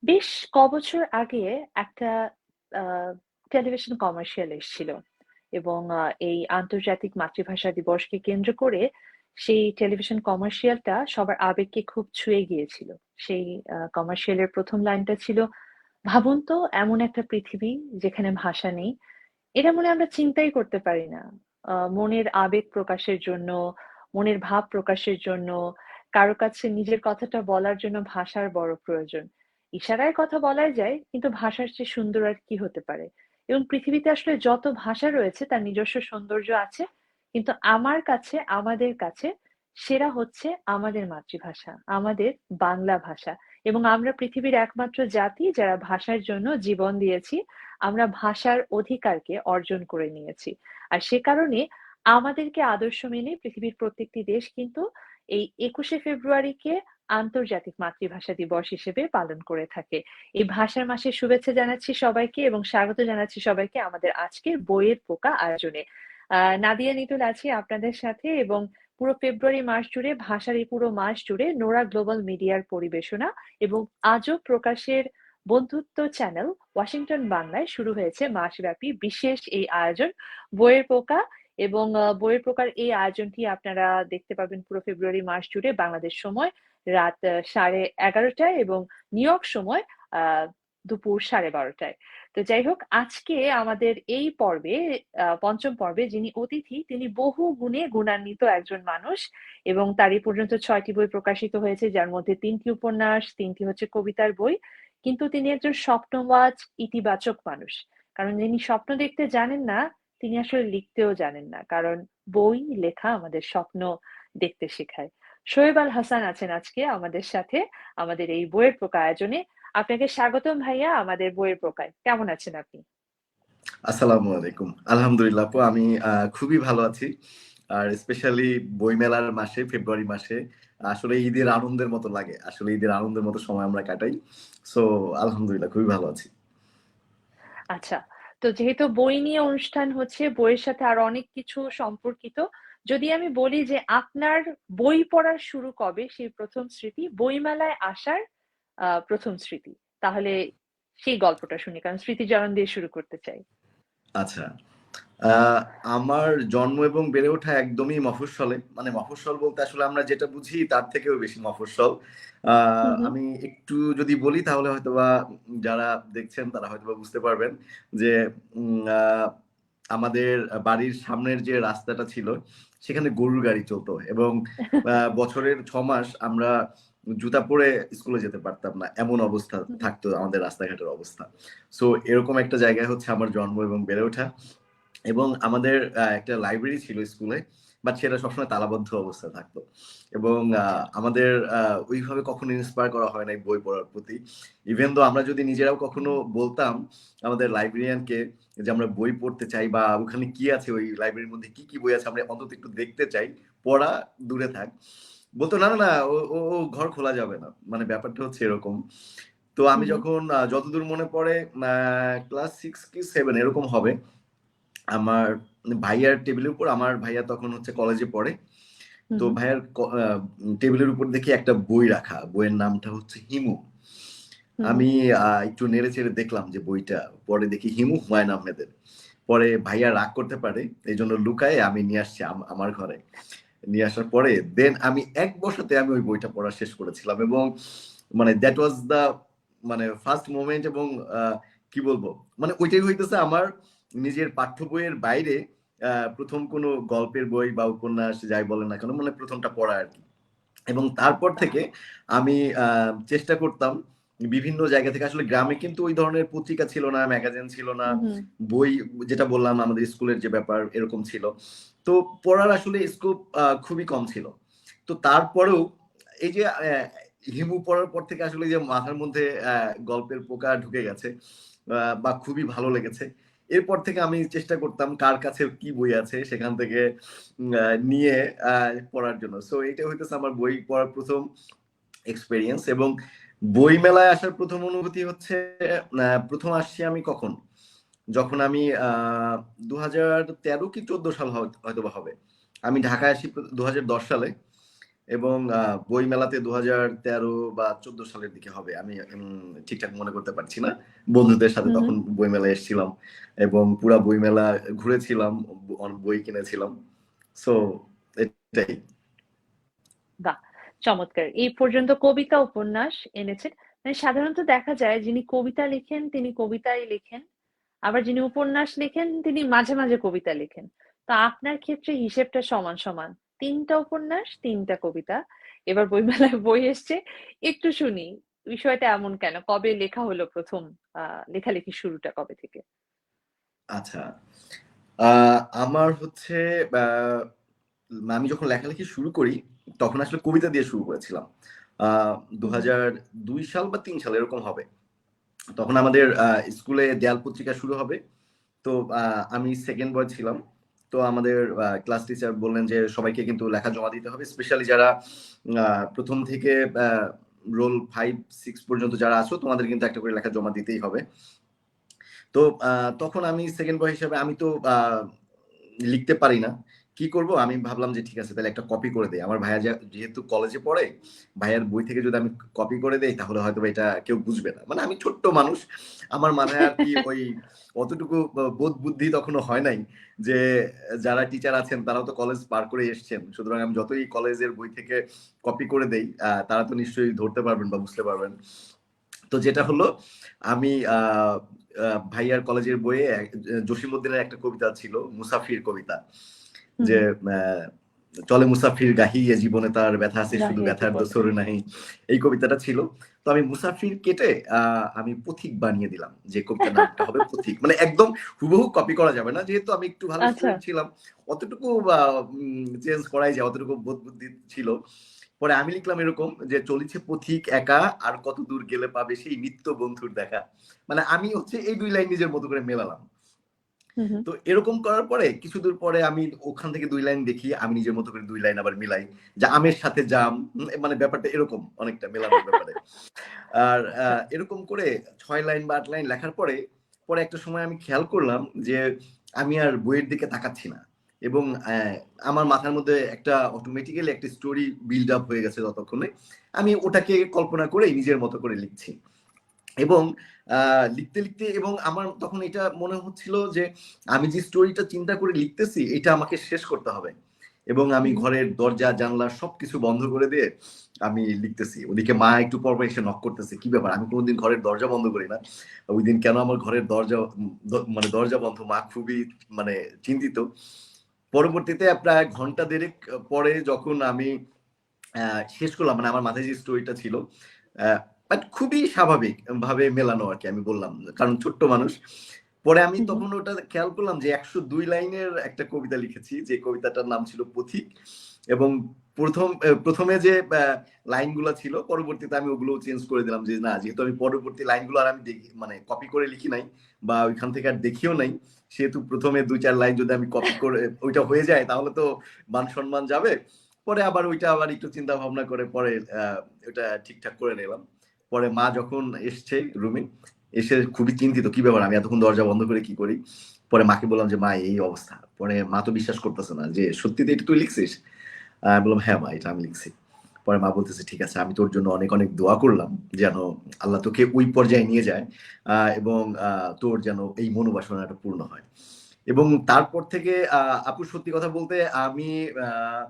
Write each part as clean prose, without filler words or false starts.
বেশ কবছর আগে একটা আ টেলিভিশন কমার্শিয়াল এসছিল এবং এই আন্তর্জাতিক মাতৃভাষা দিবসকে কেন্দ্র করে সেই টেলিভিশন কমার্শিয়ালটা সবার আবেগকে খুব ছুঁয়ে গিয়েছিল। সেই কমার্শিয়ালের ১ম লাইনটা ছিল, "ভাবুন তো এমন একটা পৃথিবী যেখানে ভাষা নেই।" এটা মনে হয় আমরা চিন্তাই করতে পারি না। মনের আবেগ প্রকাশের জন্য, মনের ভাব প্রকাশের জন্য, কারো কাছে নিজের কথাটা বলার জন্য ভাষার বড় প্রয়োজন। ইশারায় কথা বলাই যায়, কিন্তু ভাষার চেয়ে সুন্দর আর কি হতে পারে? এবং পৃথিবীতে আসলে যত ভাষা রয়েছে তার নিজস্ব সৌন্দর্য আছে। কিন্তু আমার কাছে, আমাদের কাছে সেরা হচ্ছে আমাদের মাতৃভাষা, আমাদের বাংলা ভাষা। এবং আমরা পৃথিবীর একমাত্র জাতি যারা ভাষার জন্য জীবন দিয়েছি। আমরা ভাষার অধিকারকে অর্জন করে নিয়েছি। আর সে কারণে আমাদেরকে আদর্শ মেনে পৃথিবীর প্রত্যেকটি দেশ কিন্তু এই ২১শে ফেব্রুয়ারিকে আন্তর্জাতিক মাতৃভাষা দিবস হিসেবে পালন করে থাকে। এই ভাষার মাসের শুভেচ্ছা জানাচ্ছি সবাইকে এবং স্বাগত জানাচ্ছি সবাইকে আমাদের আজকের বইয়ের পোকা আয়োজনে। নাদিয়া নিতুল আছি আপনাদের সাথে এবং পুরো ফেব্রুয়ারি মাস জুড়ে ভাষার এই পুরো মাস জুড়ে নোরা গ্লোবাল মিডিয়ার পরিবেশনা এবং আজও প্রকাশের বন্ধুত্ব চ্যানেল ওয়াশিংটন বাংলায় শুরু হয়েছে মাসব্যাপী বিশেষ এই আয়োজন বইয়ের পোকা এবং বইয়ের পোকার এই আয়োজনটি আপনারা দেখতে পাবেন পুরো ফেব্রুয়ারি মাস জুড়ে বাংলাদেশ সময় রাত 11:30টায় এবং নিউ ইয়র্ক সময় দুপুর 12:30টায়। তো যাই হোক, আজকে আমাদের এই পর্বে পঞ্চম পর্বে যিনি অতিথি তিনি বহু গুণে গুণান্বিত একজন মানুষ এবং তার এই পর্যন্ত 6টি বই প্রকাশিত হয়েছে, যার মধ্যে 3টি উপন্যাস, 3টি হচ্ছে কবিতার বই। কিন্তু তিনি একজন স্বপ্নবাজ, ইতিবাচক মানুষ। কারণ যিনি স্বপ্ন দেখতে জানেন না, তিনি আসলে লিখতেও জানেন না। কারণ বই লেখা আমাদের স্বপ্ন দেখতে শেখায়। শোয়েব আল হাসান আছেন আজকে আমাদের সাথে আমাদের এই বইয়ের পোকা আয়োজনে। আপনাকে স্বাগতম ভাইয়া আমাদের বইয়ের পোকায়। কেমন আছেন আপনি? আসসালামু আলাইকুম। আলহামদুলিল্লাহ আপু, আমি খুবই ভালো আছি। আর স্পেশালি বইমেলার মাসে, ফেব্রুয়ারি মাসে আসলে ঈদের আনন্দের মতো লাগে। আসলে ঈদের আনন্দের মতো সময় আমরা কাটাই। সো আলহামদুলিল্লাহ খুবই ভালো আছি। আচ্ছা। তো যেহেতু বই নিয়ে অনুষ্ঠান হচ্ছে, বইয়ের সাথে আরো অনেক কিছু সম্পর্কিত। যদি আমি বলি যে আপনার বই পড়ার শুরু কবে, সেই ১ম স্মৃতি, বইমেলায় আসার ১ম স্মৃতি। তাহলে সেই গল্পটা শুনি। কারণ স্মৃতিচারণ দিয়ে শুরু করতে চাই। আচ্ছা। আ আমার জন্ম এবং বেড়ে ওঠা একদমই মফস্বলে। মানে মফস্বল বলতে আসলে আমরা যেটা বুঝি তার থেকেও বেশি মফস্বল। আ হুম, হুম। আমি একটু যদি বলি তাহলে হয়তোবা যারা দেখছেন তারা হয়তোবা বুঝতে পারবেন যে উম আ আমাদের বাড়ির সামনের যে রাস্তাটা ছিল সেখানে গরুর গাড়ি চলতো এবং বছরের ৬ মাস আমরা জুতা পরে স্কুলে যেতে পারতাম না। এমন অবস্থা হুম, হুম। থাকতো আমাদের রাস্তাঘাটের অবস্থা। সো এরকম একটা জায়গায় হচ্ছে আমার জন্ম এবং বেড়ে ওঠা। এবং আমাদের একটা লাইব্রেরি ছিল স্কুলে। বাট সেটা সবসময় তালাবদ্ধ অবস্থায় থাকতো। এবং আচ্ছা। আমাদের ওইভাবে কখনো ইন্সপায়ার করা হয় নাই বই পড়ার প্রতি। ইভেন দো আমরা যদি নিজেরাও কখনো বলতাম আমাদের লাইব্রেরিয়ানকে যে আমরা বই পড়তে চাই বা ওখানে কি আছে ওই লাইব্রেরির মধ্যে কি বই আছে আমরা অন্তত একটু দেখতে চাই। পড়া দূরে থাক। বলত, "না, না, না ও ঘর খোলা যাবে না।" মানে ব্যাপারটা হচ্ছে এরকম। তো হুম, আমি হুম। যখন যতদূর মনে পড়ে আ ক্লাস ৬ কি ৭ এরকম হবে। আমার ভাইয়ার টেবিলের উপর, আমার ভাইয়া তখন হচ্ছে কলেজে পড়ে। হুম, তো হুম। ভাইয়ার টেবিলের উপর দেখি একটা বই রাখা। বইয়ের নামটা হচ্ছে হিমু। হুম, হুম। আমি একটু নেড়ে-চেড়ে দেখলাম যে বইটা। পরে দেখি হিমু হুমায়ূন আহমেদের। পরে ভাইয়া রাগ করতে পারে। এজন্য লুকায়ে আমি নিয়ে আসছি আমার ঘরে। নিয়ে আসার পরে দেন আমি এক বসাতে আমি ওই বইটা পড়া শেষ করেছিলাম এবং মানে দ্যাট ওয়াজ দ্য মানে ফার্স্ট মোমেন্ট এবং আ কি বলবো? মানে ওইটাই হইতেছে আমার নিজের পাঠ্য বইয়ের বাইরে ১ম কোনো গল্পের বই বা উপন্যাস যাই বলেন না কেন মানে ১ম টা পড়া আরকি। এবং তারপর বাহ! থেকে আমি চেষ্টা করতাম বিভিন্ন জায়গা থেকে, আসলে গ্রামে কিন্তু ওই ধরনের পত্রিকা ছিল না, ম্যাগাজিন ছিল না। হুম, হুম। বই যেটা বললাম আমাদের স্কুলের যে ব্যাপার এরকম ছিল। তো পড়ার আসলে স্কোপ খুবই কম ছিল। তো তারপরেও এই যে হিমু পড়ার পর থেকে আসলে যে মাথার মধ্যে গল্পের পোকা ঢুকে গেছে বা খুবই ভালো লেগেছে। এরপর থেকে আমি চেষ্টা করতাম কার কাছে কি বই আছে সেখান থেকে নিয়ে আ পড়ার জন্য। সো এইটা হইতেছে আমার বই পড়ার ১ম এক্সপেরিয়েন্স এবং বই মেলায় আসার ১ম অনুভূতি হচ্ছে ১ম আসছি আমি কখন? যখন আমি ২০১৩ কি ১৪ সাল হয়তোবা হবে। আমি ঢাকায় আসি ২০১০ সালে এবং বই মেলাতে 2013 বা 14 সালের দিকে হবে, আমি ঠিকঠাক মনে করতে পারছি না। বন্ধুদের সাথে তখন বই মেলায় এসেছিলাম এবং পুরা বই মেলা ঘুরেছিলাম, বই কিনেছিলাম। সো এটাই। বাহ, চমৎকার। এই পর্যন্ত কবিতা উপন্যাস এনেছেন। মানে সাধারণত দেখা যায় যিনি কবিতা লেখেন তিনি কবিতাই লেখেন, আবার যিনি উপন্যাস লেখেন তিনি মাঝে মাঝে কবিতা লেখেন। তো আপনার ক্ষেত্রে হিসেবটা সমান সমান, 3টা উপন্যাস 3টা কবিতা। এবার বইমেলায় বই এসছে, একটু শুনি বিষয়টা এমন কেন, কবে লেখা হলো প্রথম, লেখালেখি শুরুটা কবে থেকে? আচ্ছা, আমার হচ্ছে আমি যখন লেখালেখি শুরু করি তখন আসলে কবিতা দিয়ে শুরু করেছিলাম। আহ হুম হুম 2002 সাল বা 3 সাল এরকম হবে। তখন আমাদের স্কুলে দেয়াল পত্রিকা শুরু হবে। তো আমি সেকেন্ড বয় ছিলাম। তো আমাদের ক্লাস টিচার বললেন যে সবাইকে কিন্তু লেখা জমা দিতে হবে, স্পেশালি যারা প্রথম থেকে রোল 5-6 পর্যন্ত যারা আছো তোমাদের কিন্তু একটা করে লেখা জমা দিতেই হবে। তো তখন আমি সেকেন্ড বয় হিসেবে আমি তো লিখতে পারি না, কি করব, আমি ভাবলাম যে ঠিক আছে তাহলে একটা কপি করে দেই। আমার ভাইয়া যেহেতু কলেজে পড়ে, ভাইয়ার বই থেকে যদি আমি কপি করে দেই তাহলে হয়তো এটা কেউ বুঝবে না, মানে আমি ছোট্ট মানুষ, আমার মাথায় আর কি ওই অতটুকু বোধ বুদ্ধি তখনো হয় নাই যে যারা টিচার আছেন তারাও তো কলেজ পার করে এসছেন, সুতরাং আমি যতই কলেজের বই থেকে কপি করে দেই তারা তো নিশ্চয়ই ধরতে পারবেন বা বুঝতে পারবেন। তো যেটা হলো, আমি ভাইয়ার কলেজের বইয়ে জসিমউদ্দিনের একটা কবিতা ছিল, মুসাফির কবিতা, হুম যে হুম। চলে মুসাফির গাহিয়ে জীবনে তার ব্যথা আছে শুধু গাহিয়া ব্যথার জীবনে। দোসর নাহি, এই কবিতাটা ছিল। তো আমি মুসাফির কেটে আমি পথিক বানিয়ে দিলাম, যে কবিতার নামটা হবে পথিক, মানে একদম হুবহু কপি করা যাবে না, যেহেতু আমি একটু ভালো আচ্ছা। স্টুডেন্ট ছিলাম অতটুকু চেঞ্জ করাই যায়, অতটুকু বোধ বুদ্ধি ছিল। পরে আমি লিখলাম এরকম যে চলিছে পথিক একা, আর কত দূর গেলে পাবে সেই নিত্য বন্ধুর দেখা। মানে আমি হচ্ছে এই 2 লাইন নিজের মতো করে মেলালাম। হুম হুম। তো এরকম করার পরে কিছু দূর পরে আমি ওখান থেকে 2 লাইন দেখি, আমি নিজের মতো করে 2 লাইন আবার মিলাই, যে আমের সাথে জাম, মানে ব্যাপারটা এরকম অনেকটা মেলানোর ব্যাপারে। আর আচ্ছা। এরকম করে 6 লাইন বা 8 লাইন লেখার পরে পরে একটা সময় আমি খেয়াল করলাম যে আমি আর বইয়ের দিকে তাকাচ্ছি না, এবং আমার মাথার মধ্যে একটা অটোমেটিক্যালি একটা স্টোরি বিল্ড আপ হয়ে গেছে ততক্ষণে, আমি ওটাকে কল্পনা করে নিজের মতো করে লিখছি। এবং লিখতে লিখতে এবং আমার তখন এটা মনে হচ্ছিল যে আমি যে স্টোরিটা চিন্তা করে লিখতেছি এটা আমাকে শেষ করতে হবে, এবং আমি হুম হুম। ঘরের দরজা জানলা সবকিছু বন্ধ করে দিয়ে আমি লিখতেছি। ওদিকে মা একটু পর পর এসে নক করতেছে, কি ব্যাপার, আমি কোনোদিন ঘরের দরজা বন্ধ করি না, ওই দিন কেন আমার ঘরের দরজা মানে দরজা বন্ধ, মা খুবই মানে চিন্তিত। পরবর্তীতে প্রায় ঘন্টা দেড়েক পরে যখন আমি শেষ করলাম, মানে আমার মাথায় যে স্টোরিটা ছিল বাট খুবই স্বাভাবিক ভাবে মেলানো আর কি, আমি বললাম কারণ ছোট্ট মানুষ। পরে আমি হুম হুম। তখন ওটা খেয়াল করলাম যে 102 লাইনের একটা কবিতা লিখেছি, যে কবিতাটার নাম ছিল পথিক। এবং প্রথমে যে লাইনগুলো ছিল পরবর্তীতে আমি ওগুলো চেঞ্জ করে দিলাম, যে না, যেহেতু আমি পরবর্তী লাইনগুলো আর আমি দেখি মানে কপি করে লিখি নাই বা ওইখান থেকে আর দেখিও নাই, সেহেতু প্রথমে 2-4 লাইন যদি আমি কপি করে ওইটা হয়ে যায় তাহলে তো মান সম্মান যাবে। পরে আবার ওইটা আবার একটু চিন্তা ভাবনা করে পরে ওটা ঠিকঠাক করে নিলাম। পরে মা যখন এসছে রুমে, এসে খুবই চিন্তিত, কি ব্যাপার, আমি এতক্ষণ দরজা বন্ধ করে কি করি। পরে মাকে বললাম যে মা এই অবস্থা। পরে মা তো বিশ্বাস করতেছে না যে সত্যি তো এটা তুই লিখছিস। আমি বললাম হ্যাঁ মা, এটা আমি লিখছি। পরে মা বলতেছে ঠিক আছে, আমি তোর জন্য অনেক অনেক দোয়া করলাম যেন আল্লাহ তোকে ওই পর্যায়ে নিয়ে যায়, এবং তোর যেন এই মনোবাসনাটা পূর্ণ হয়। এবং তারপর থেকে আপু সত্যি কথা বলতে আমি আহ,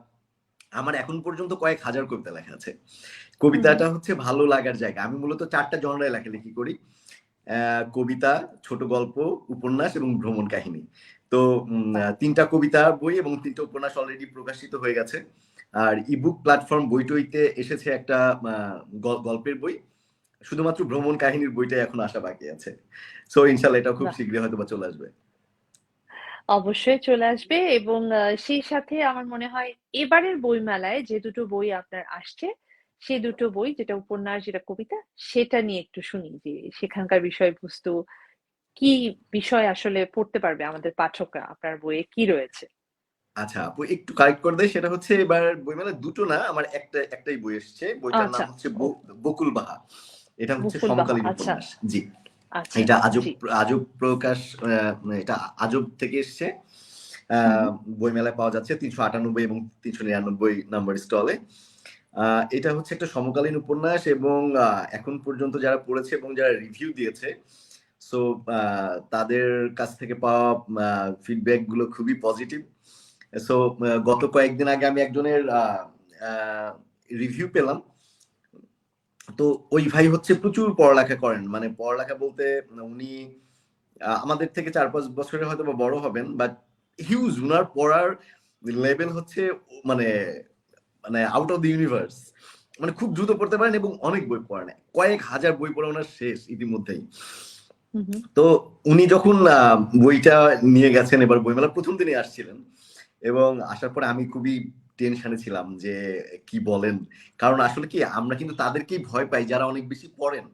আমার এখন পর্যন্ত কয়েক হাজার কবিতা লেখা আছে। হুম হুম। কবিতাটা হচ্ছে ভালো লাগার জায়গা। আমি মূলত 4টা জনরায় লেখালেখি করি, কবিতা, ছোট গল্প, উপন্যাস এবং ভ্রমণ কাহিনী। তো বাহ। 3টা কবিতা বই এবং 3টা উপন্যাস অলরেডি প্রকাশিত হয়ে গেছে। আর ইবুক প্ল্যাটফর্ম বইটইতে এসেছে একটা গল্পের বই। শুধুমাত্র ভ্রমণ কাহিনীর বইটাই এখন আসা বাকি আছে। সো ইনশাল্লাহ এটা খুব বাহ, শীঘ্রই হয়তো বা চলে আসবে। অবশ্যই চলে আসবে। এবং সেই সাথে আমার মনে হয় এবারের বইমেলায় যে দুটো বই আপনার আসছে, সে দুটো বই, যেটা উপন্যাস যেটা কবিতা, সেটা নিয়ে একটু শুনি যে সেখানকার বিষয়বস্তু কি, বিষয় আসলে পড়তে পারবে আমাদের পাঠকরা, আপনার বইয়ে কি রয়েছে। আচ্ছা আপু একটু কারেক্ট করে দেয়, সেটা হচ্ছে এবার বইমেলা দুটো না, আমার একটাই বই এসেছে, বইটার নাম আচ্ছা। হচ্ছে ও, বকুল বাহা। এটা হচ্ছে বকুল বাহা। সমকালীন আচ্ছা। উপন্যাস। জি, আচ্ছা। এটা আজব জি। আজব প্রকাশ, এটা আজব থেকে এসছে। হুম আহ, হুম। বইমেলায় পাওয়া যাচ্ছে 398 এবং 399 নাম্বার স্টলে। এটা হচ্ছে একটা সমকালীন উপন্যাস, এবং এখন পর্যন্ত যারা পড়েছে এবং যারা রিভিউ দিয়েছে, সো তাদের কাছ থেকে পাওয়া ফিডব্যাক গুলো খুবই পজিটিভ। সো গত কয়েকদিন আগে আমি একজনের রিভিউ পেলাম। তো ওই ভাই হচ্ছে প্রচুর পড়ালেখা করেন, মানে পড়ালেখা বলতে উনি আমাদের থেকে 4-5 বছরের হয়তো বা বড় হবেন, বাট হিউজ উনার পড়ার লেভেল হচ্ছে মানে মানে আউট অফ দ্য ইউনিভার্স। মানে খুব দ্রুত পড়তে পারেন এবং অনেক বই পড়েন, কয়েক হাজার বই পড়া ওনার শেষ ইতিমধ্যেই। তো উনি যখন বইটা নিয়ে গেছেন, এবার বইমেলা প্রথম দিনই আসছিলেন, এবং আসার পরে আমি খুবই টেনশনে ছিলাম যে কি বলেন। কারণ আসলে কি আমরা কিন্তু তাদেরকেই ভয় পাই যারা অনেক বেশি পড়েন।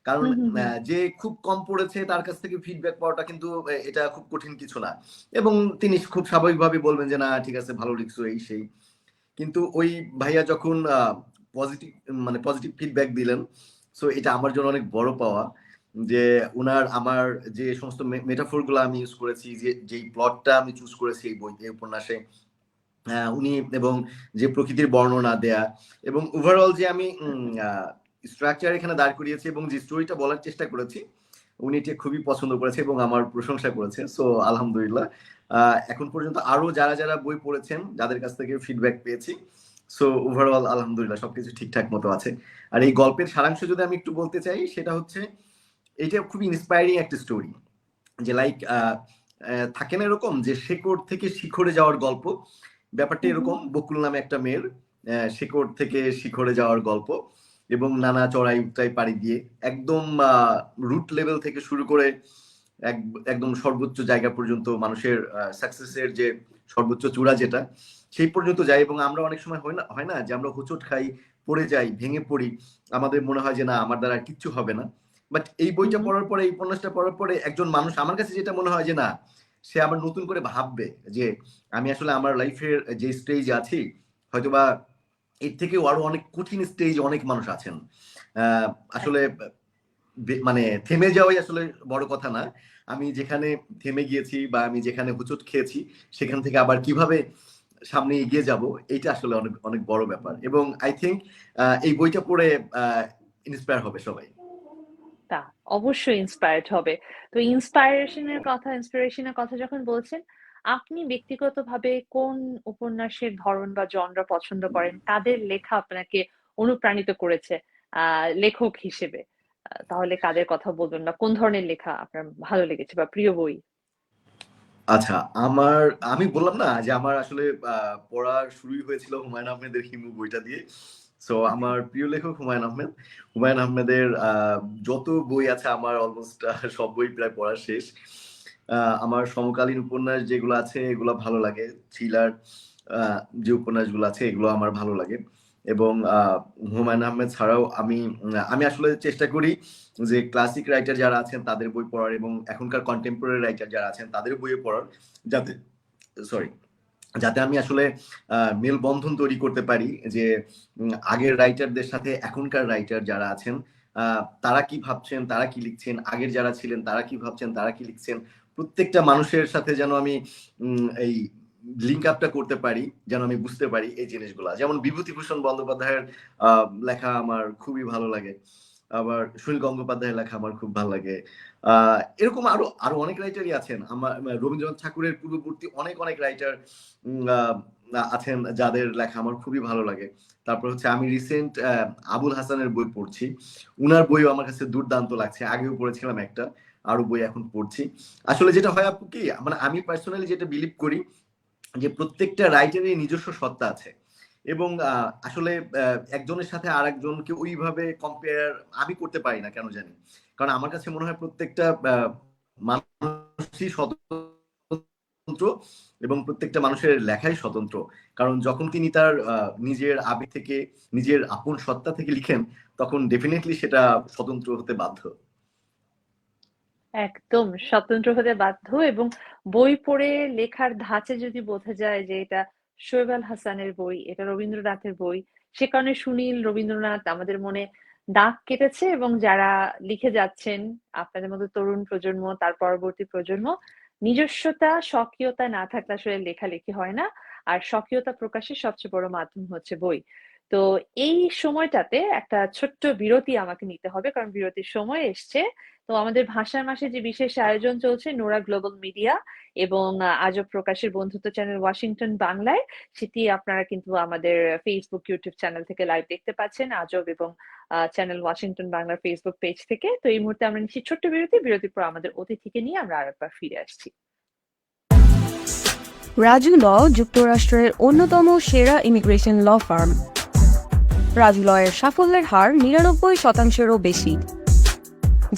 কারণ যে খুব কম পড়েছে তার কাছ থেকে ফিডব্যাক পাওয়াটা কিন্তু এটা খুব কঠিন কিছু না, এবং তিনি খুব স্বাভাবিকভাবে বলবেন যে না ঠিক আছে ভালো লিখছো এই সেই। কিন্তু ওই ভাইয়া যখন পজিটিভ মানে পজিটিভ ফিডব্যাক দিলেন, সো এটা আমার জন্য অনেক বড় পাওয়া। যে উনার আমার যে সমস্ত মেটাফোর গুলো আমি ইউজ করেছি, যে যেই প্লটটা আমি চুজ করেছি এই বই এই উপন্যাসে, উনি এবং যে প্রকৃতির বর্ণনা দেয়া, এবং ওভারঅল যে আমি স্ট্রাকচার এখানে দাঁড় করিয়েছি এবং যে স্টোরিটা বলার চেষ্টা করেছি, উনি এটা খুবই পছন্দ করেছে এবং আমার প্রশংসা করেছে। সো আলহামদুলিল্লাহ, এখন পর্যন্ত আরো যারা যারা বই পড়েছেন যাদের কাছ থেকে ফিডব্যাক পেয়েছি, সো ওভারঅল আলহামদুলিল্লাহ সবকিছু ঠিকঠাক মতো আছে। আর এই গল্পের সারাংশ যদি আমি একটু বলতে চাই, সেটা হচ্ছে এটা খুবই ইন্সপায়ারিং একটা স্টোরি। যে লাইক থাকে না এরকম যে শেকড় থেকে শিখরে যাওয়ার গল্প, ব্যাপারটা এরকম। বকুল নামে একটা মেয়ের শেকড় থেকে শিখরে যাওয়ার গল্প, এবং নানা চড়াই উতরাই পাড়ি দিয়ে একদম রুট লেভেল থেকে শুরু করে একদম সর্বোচ্চ জায়গা পর্যন্ত, মানুষের সাকসেসের যে সর্বোচ্চ চূড়া যেটা, সেই পর্যন্ত যাই। এবং আমরা অনেক সময় হয় না যে আমরা হোঁচট খাই, পড়ে যাই, ভেঙে পড়ি, আমাদের মনে হয় যে না আমার দ্বারা কিচ্ছু হবে না। বাট এই বইটা পড়ার পরে, এই উপন্যাসটা পড়ার পরে একজন মানুষ, আমার কাছে যেটা মনে হয় যে না, সে আবার নতুন করে ভাববে যে আমি আসলে আমার লাইফের যে স্টেজ আছি, হয়তোবা এর থেকেও আরো অনেক কঠিন স্টেজ অনেক মানুষ আছেন। আসলে মানে থেমে যাওয়াই আসলে বড় কথা না, আমি যেখানে থেমে গিয়েছি বা আমি যেখানে হুচট খেয়েছি, সেখান থেকে আবার কিভাবে সামনে এগিয়ে যাব, এটা আসলে অনেক অনেক বড় ব্যাপার। এবং আই থিঙ্ক এই বইটা পড়ে ইন্সপায়ার হবে সবাই। তা অবশ্যই ইন্সপায়ার্ড হবে। তো ইন্সপিরেশনের কথা যখন বলছেন, আপনি ব্যক্তিগতভাবে কোন উপন্যাসের ধরন বা জনরা পছন্দ করেন? কাদের লেখা আপনাকে অনুপ্রাণিত করেছে লেখক হিসেবে? তাহলে কাদের কথা বলবেন বা কোন ধরনের লেখা আপনার ভালো লেগেছে বা প্রিয় বই? আচ্ছা, আমি বললাম না যে আমার আসলে পড়া শুরুই হয়েছিল হুমায়ুন আহমেদের হিমু বইটা দিয়ে। সো আচ্ছা। আমার প্রিয় লেখক হুমায়ুন আহমেদ। হুমায়ুন আহমেদের যত বই আছে আমার অলমোস্ট সব বই প্রায় পড়া শেষ। আমার সমকালীন উপন্যাস যেগুলো আছে এগুলো ভালো লাগে। থ্রিলার যে উপন্যাসগুলো আছে এগুলো আমার ভালো লাগে। এবং হুমায়ুন আহমেদ ছাড়াও আমি আসলে চেষ্টা করি যে ক্লাসিক রাইটার যারা আছেন তাদের বই পড়ার, এবং এখনকার কন্টেম্পোরারি রাইটার যারা আছেন তাদের বই পড়ার, যাতে সরি যাতে আমি আসলে মেলবন্ধন তৈরি করতে পারি যে আগের রাইটারদের সাথে এখনকার রাইটার যারা আছেন তারা কি ভাবছেন, তারা কি লিখছেন, আগের যারা ছিলেন তারা কি ভাবছেন, তারা কি লিখছেন, প্রত্যেকটা মানুষের সাথে যেন আমি এই লিঙ্ক আপটা করতে পারি, যেন আমি বুঝতে পারি এই জিনিসগুলা। যেমন বিভূতিভূষণ বন্দ্যোপাধ্যায়ের লেখা আমার খুবই ভালো লাগে, আবার সুনীল গঙ্গোপাধ্যায়ের লেখা আমার খুব ভালো লাগে। এরকম আরো আরো অনেক রাইটারই আছেন। আমার রবীন্দ্রনাথ ঠাকুরের পূর্ববর্তী অনেক অনেক রাইটার আছেন যাদের লেখা আমার খুবই ভালো লাগে। তারপর হচ্ছে আমি রিসেন্ট আবুল হাসানের বই পড়ছি, উনার বইও আমার কাছে দুর্দান্ত লাগছে, আগেও পড়েছিলাম একটা, আরো বই এখন পড়ছি। আসলে যেটা হয় আপু কি, মানে আমি পার্সোনালি যেটা বিলিভ করি যে প্রত্যেকটা রাইটারের নিজস্ব সত্তা আছে, এবং আসলে একজনের সাথে আর একজনকে ওইভাবে কম্পেয়ার আমি করতে পারি না কেন জানি। কারণ আমার কাছে মনে হয় প্রত্যেকটা মানুষই স্বতন্ত্র, এবং প্রত্যেকটা মানুষের লেখাই স্বতন্ত্র। কারণ যখন তিনি তার নিজের আবেগ থেকে, নিজের আপন সত্তা থেকে লিখেন, তখন ডেফিনেটলি সেটা স্বতন্ত্র হতে বাধ্য। একদম স্বতন্ত্র হতে বাধ্য, এবং বই পড়ে লেখার ধাঁচে যদি বোঝা যায় যে এটা শোয়েব আল হাসানের বই, এটা রবীন্দ্রনাথের বই, সে কারণে সুনীল, রবীন্দ্রনাথ আমাদের মনে দাগ কেটেছে। এবং যারা লিখে যাচ্ছেন, আপনাদের মতো তরুণ প্রজন্ম, তার পরবর্তী প্রজন্ম, নিজস্বতা, স্বকীয়তা না থাকলে আসলে লেখালেখি হয় না। আর স্বকীয়তা প্রকাশের সবচেয়ে বড় মাধ্যম হচ্ছে বই। তো এই সময়টাতে একটা ছোট্ট বিরতি আমাকে নিতে হবে, কারণ বিরতির সময় এসছে। তো আমাদের ভাষার মাসে যে বিশেষ আয়োজন চলছে নোরা গ্লোবাল মিডিয়া এবং আজব প্রকাশের বন্ধুত্ব চ্যানেল ওয়াশিংটন বাংলায়, সেটি আপনারা কিন্তু আমাদের ফেসবুক ইউটিউব চ্যানেল থেকে লাইভ দেখতে পাচ্ছেন, আজব এবং চ্যানেল ওয়াশিংটন বাংলার ফেসবুক পেজ থেকে। তো এই মুহূর্তে আমরা নিচ্ছি ছোট্ট বিরতি, বিরতির পর আমাদের অতিথিকে নিয়ে আমরা আরেকবার ফিরে আসছি। রাজু ল যুক্তরাষ্ট্রের অন্যতম সেরা ইমিগ্রেশন ল ফার্ম। রাজু লয়ের সাফল্যের হার ৯৯%-এরও বেশি,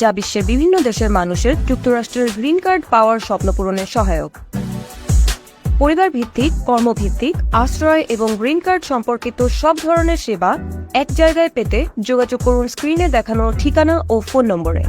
যা বিশ্বের বিভিন্ন দেশের মানুষের যুক্তরাষ্ট্রের গ্রিন কার্ড পাওয়ার স্বপ্ন পূরণের সহায়ক। পরিবার ভিত্তিক, কর্মভিত্তিক, আশ্রয় এবং গ্রিন কার্ড সম্পর্কিত সব ধরনের সেবা এক জায়গায় পেতে যোগাযোগ করুন স্ক্রিনে দেখানো ঠিকানা ও ফোন নম্বরে।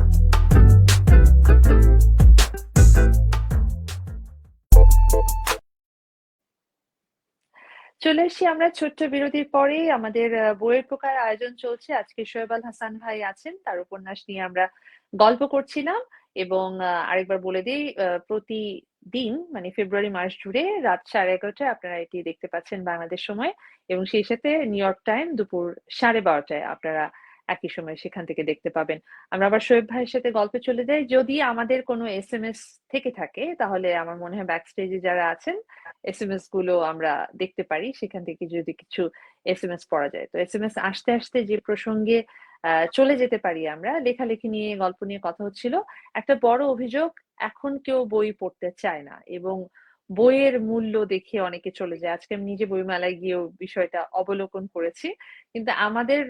চলে এসেছি আমরা ছোট্ট বিরতির পরে। আমাদের বইয়ের প্রকার আয়োজন চলছে। আজকে শোয়েব আল হাসান ভাই আছেন, তার উপন্যাস নিয়ে আমরা গল্প করছিলাম। এবং আরেকবার বলে দিই, প্রতিদিন মানে ফেব্রুয়ারি মাস জুড়ে রাত 11:30টায় আপনারা এটি দেখতে পাচ্ছেন বাংলাদেশ সময়, এবং সেই সাথে নিউ ইয়র্ক টাইম দুপুর 12:30টায় আপনারা একই সময় সেখান থেকে দেখতে পাবেন। আমরা আবার শোয়েব ভাইয়ের সাথে গল্পে চলে যাই। যদি আমাদের কোনো এসএমএস থেকে থাকে, তাহলে আমার মনে হয় ব্যাক স্টেজে যারা আছেন এসএমএস গুলো আমরা দেখতে পারি, সেখান থেকে যদি কিছু এসএমএস পড়া যায়। তো এসএমএস আসতে আসতে যে প্রসঙ্গে চলে যেতে পারি, আমরা লেখালেখি নিয়ে, গল্প নিয়ে কথা হচ্ছিল। একটা বড় অভিযোগ, এখন কেউ বই পড়তে চায় না এবং বইয়ের মূল্য দেখে অনেকে চলে যায়। আজকে আমি নিজে বইমেলায় গিয়েও বিষয়টা অবলোকন করেছি। কিন্তু আমাদের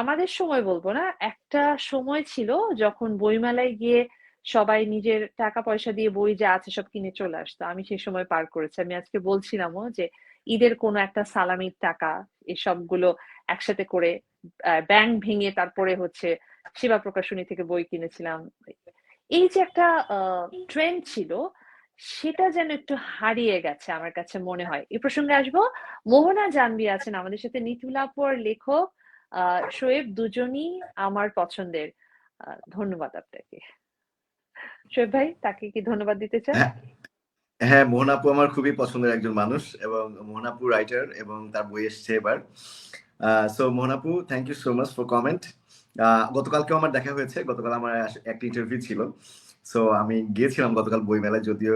আমাদের সময় বলবো না, একটা সময় ছিল যখন বইমেলায় গিয়ে সবাই নিজের টাকা পয়সা দিয়ে বই যা আছে সব কিনে চলে আসতো। আমি সেই সময় পার করেছি। আমি আজকে বলছিলামও যে ঈদের কোনো একটা সালামির টাকা এসবগুলো একসাথে করে ব্যাংক ভেঙে তারপরে হচ্ছে সেবা প্রকাশনী থেকে বই কিনেছিলাম। এই যে একটা ট্রেন্ড ছিল, সেটা যেন একটু হারিয়ে গেছে আমার কাছে মনে হয়। এই প্রসঙ্গে আসবো। মোহনা জানবি আছেন আমাদের সাথে, নিতুল আপু আর লেখক শোয়েব দুজনই আমার পছন্দের। ধন্যবাদ আপনাকে। শোয়েব ভাই, তাকে কি ধন্যবাদ দিতে চান? হ্যাঁ, হ্যাঁ, মোহন আপু আমার খুবই পছন্দের একজন মানুষ এবং মোহন আপু রাইটার এবং তার বই এসছে এবার। সো মোহন আপু, thank you so much for comment. গতকালকেও আমার দেখা হয়েছে, গতকাল আমার একটা ইন্টারভিউ ছিল। সো আমি গিয়েছিলাম গতকাল বই মেলায়, যদিও